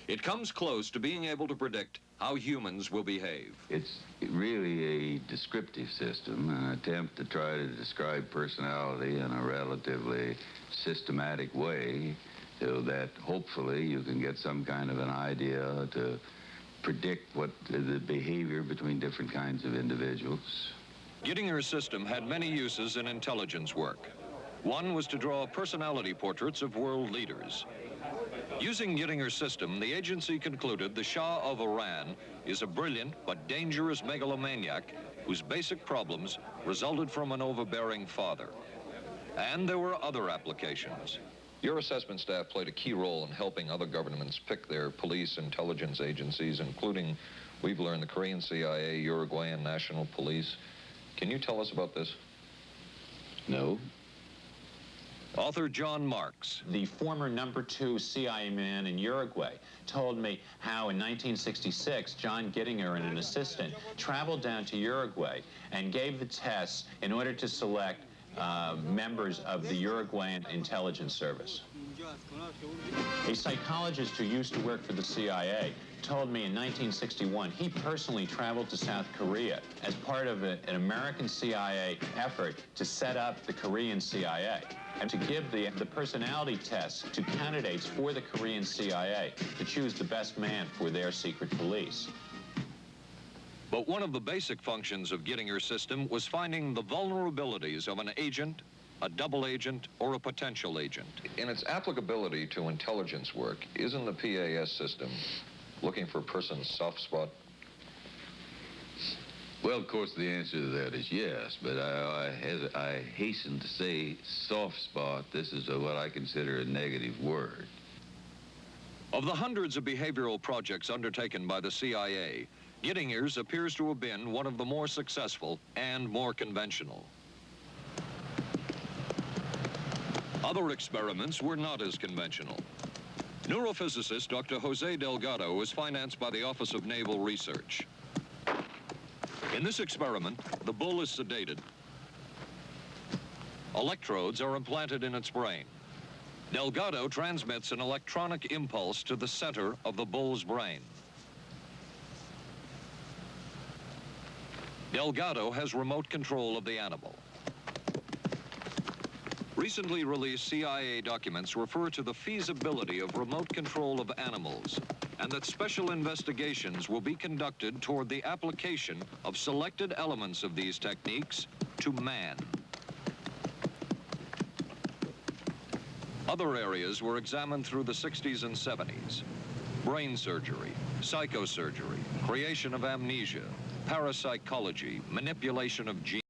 It comes close to being able to predict how humans will behave. It's really a descriptive system, an attempt to try to describe personality in a relatively systematic way so that hopefully you can get some kind of an idea to predict what the behavior between different kinds of individuals. Gittinger's system had many uses in intelligence work. One was to draw personality portraits of world leaders. Using Gittinger's system, the agency concluded the Shah of Iran is a brilliant but dangerous megalomaniac whose basic problems resulted from an overbearing father. And there were other applications. Your assessment staff played a key role in helping other governments pick their police intelligence agencies, including, we've learned, the Korean CIA, Uruguayan National Police. Can you tell us about this? No. Author John Marks. The former #2 CIA man in Uruguay told me how in 1966, John Gittinger and an assistant traveled down to Uruguay and gave the tests in order to select members of the Uruguayan intelligence service. A psychologist who used to work for the CIA told me in 1961 he personally traveled to South Korea as part of an American CIA effort to set up the Korean CIA and to give the personality tests to candidates for the Korean CIA to choose the best man for their secret police. But one of the basic functions of Gittinger's system was finding the vulnerabilities of an agent, a double agent, or a potential agent. In its applicability to intelligence work, isn't the PAS system looking for a person's soft spot? Well, of course, the answer to that is yes, but I hasten to say soft spot. This is what I consider a negative word. Of the hundreds of behavioral projects undertaken by the CIA, Gittinger's appears to have been one of the more successful and more conventional. Other experiments were not as conventional. Neurophysicist Dr. Jose Delgado was financed by the Office of Naval Research. In this experiment, the bull is sedated. Electrodes are implanted in its brain. Delgado transmits an electronic impulse to the center of the bull's brain. Delgado has remote control of the animal. Recently released CIA documents refer to the feasibility of remote control of animals and that special investigations will be conducted toward the application of selected elements of these techniques to man. Other areas were examined through the 60s and 70s. Brain surgery, psychosurgery, creation of amnesia, parapsychology, manipulation of genes.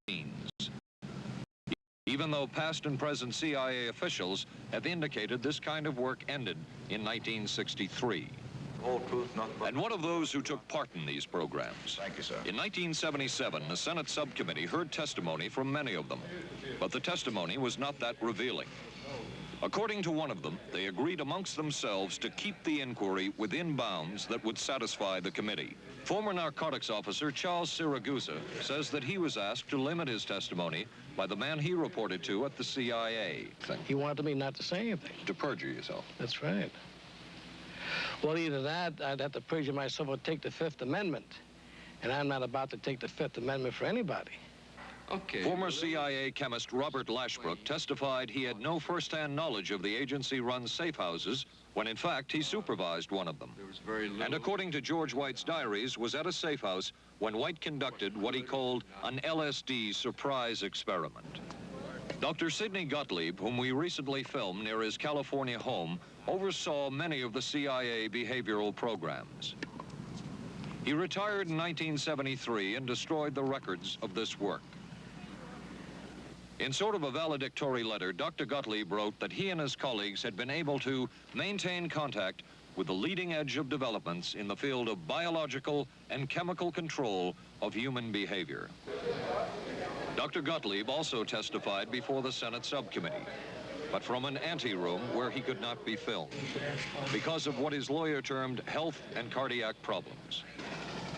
Even though past and present CIA officials have indicated this kind of work ended in 1963. Whole truth, nothing but... And one of those who took part in these programs. Thank you, sir. In 1977, the Senate subcommittee heard testimony from many of them, but the testimony was not that revealing. According to one of them, they agreed amongst themselves to keep the inquiry within bounds that would satisfy the committee. Former narcotics officer Charles Siragusa says that he was asked to limit his testimony by the man he reported to at the CIA. He wanted me not to say anything. To perjure yourself. That's right. Well, either that, I'd have to perjure myself or take the Fifth Amendment. And I'm not about to take the Fifth Amendment for anybody. Okay. Former CIA chemist Robert Lashbrook testified he had no first-hand knowledge of the agency-run safe houses when, in fact, he supervised one of them. There was very little... And according to George White's diaries, was at a safe house when White conducted what he called an LSD surprise experiment. Dr. Sidney Gottlieb, whom we recently filmed near his California home, oversaw many of the CIA behavioral programs. He retired in 1973 and destroyed the records of this work. In sort of a valedictory letter, Dr. Gottlieb wrote that he and his colleagues had been able to maintain contact with the leading edge of developments in the field of biological and chemical control of human behavior. Dr. Gottlieb also testified before the Senate subcommittee, but from an anteroom where he could not be filmed because of what his lawyer termed health and cardiac problems.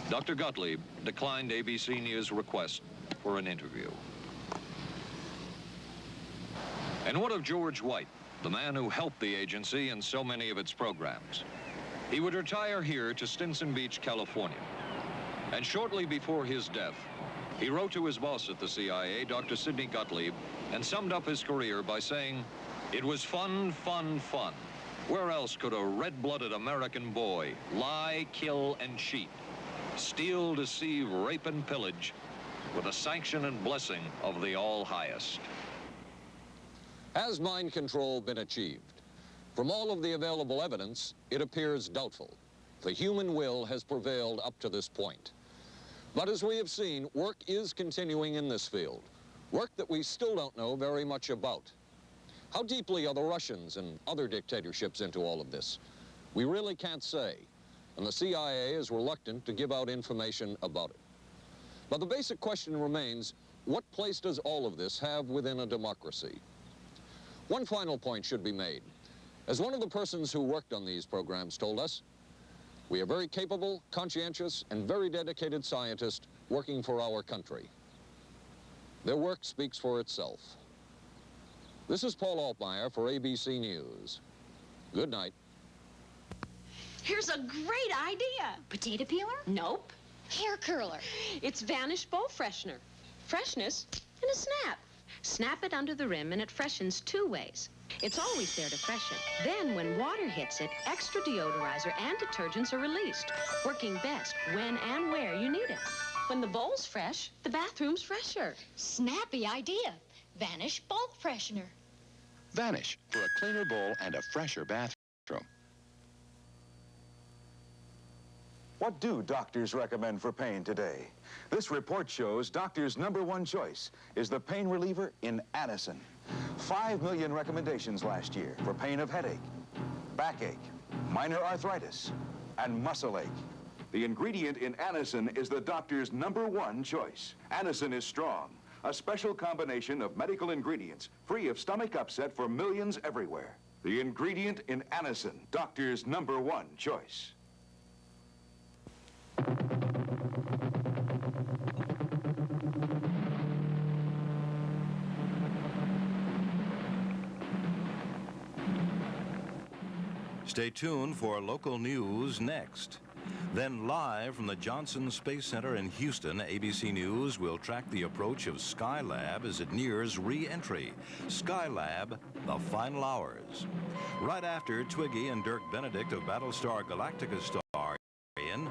Dr. Gottlieb declined ABC News' request for an interview. And what of George White, the man who helped the agency in so many of its programs? He would retire here to Stinson Beach, California. And shortly before his death, he wrote to his boss at the CIA, Dr. Sidney Gottlieb, and summed up his career by saying, "It was fun, fun, fun. Where else could a red-blooded American boy lie, kill, and cheat, steal, deceive, rape, and pillage with the sanction and blessing of the All-Highest?" Has mind control been achieved? From all of the available evidence, it appears doubtful. The human will has prevailed up to this point. But as we have seen, work is continuing in this field, work that we still don't know very much about. How deeply are the Russians and other dictatorships into all of this? We really can't say, and the CIA is reluctant to give out information about it. But the basic question remains, what place does all of this have within a democracy? One final point should be made. As one of the persons who worked on these programs told us, we are very capable, conscientious, and very dedicated scientists working for our country. Their work speaks for itself. This is Paul Altmaier for ABC News. Good night. Here's a great idea. Potato peeler? Nope. Hair curler. It's Vanish Bowl Freshener. Freshness in a snap. Snap it under the rim and it freshens 2 ways. It's always there to freshen. Then when water hits it, extra deodorizer and detergents are released, working best when and where you need it. When the bowl's fresh, the bathroom's fresher. Snappy idea. Vanish Bowl Freshener. Vanish for a cleaner bowl and a fresher bathroom. What do doctors recommend for pain today? This report shows doctors' #1 choice is the pain reliever in Anacin. 5 million recommendations last year for pain of headache, backache, minor arthritis, and muscle ache. The ingredient in Anacin is the doctor's #1 choice. Anacin is strong, a special combination of medical ingredients free of stomach upset for millions everywhere. The ingredient in Anacin, doctor's #1 choice. Stay tuned for local news next. Then live from the Johnson Space Center in Houston, ABC News will track the approach of Skylab as it nears re-entry. Skylab, the final hours. Right after Twiggy and Dirk Benedict of Battlestar Galactica star in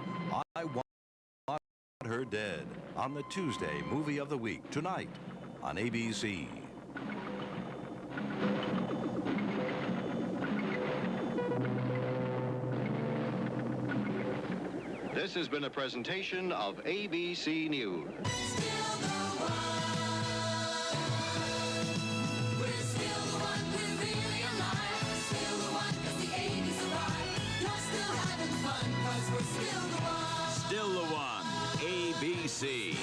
I Want Her Dead on the Tuesday Movie of the Week, tonight on ABC. This has been a presentation of ABC News. Still the one, ABC.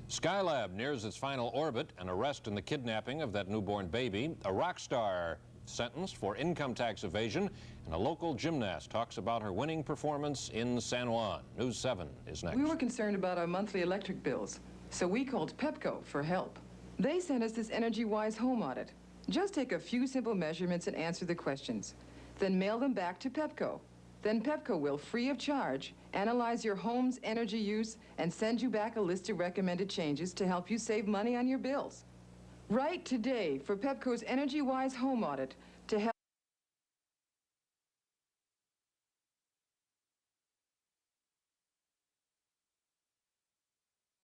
Skylab nears its final orbit. An arrest in the kidnapping of that newborn baby. A rock star sentenced for income tax evasion, and a local gymnast talks about her winning performance in San Juan. News 7 is next. We were concerned about our monthly electric bills, so we called Pepco for help. They sent us this EnergyWise home audit. Just take a few simple measurements and answer the questions. Then mail them back to Pepco. Then Pepco will, free of charge, analyze your home's energy use and send you back a list of recommended changes to help you save money on your bills. Write today for Pepco's EnergyWise home audit to help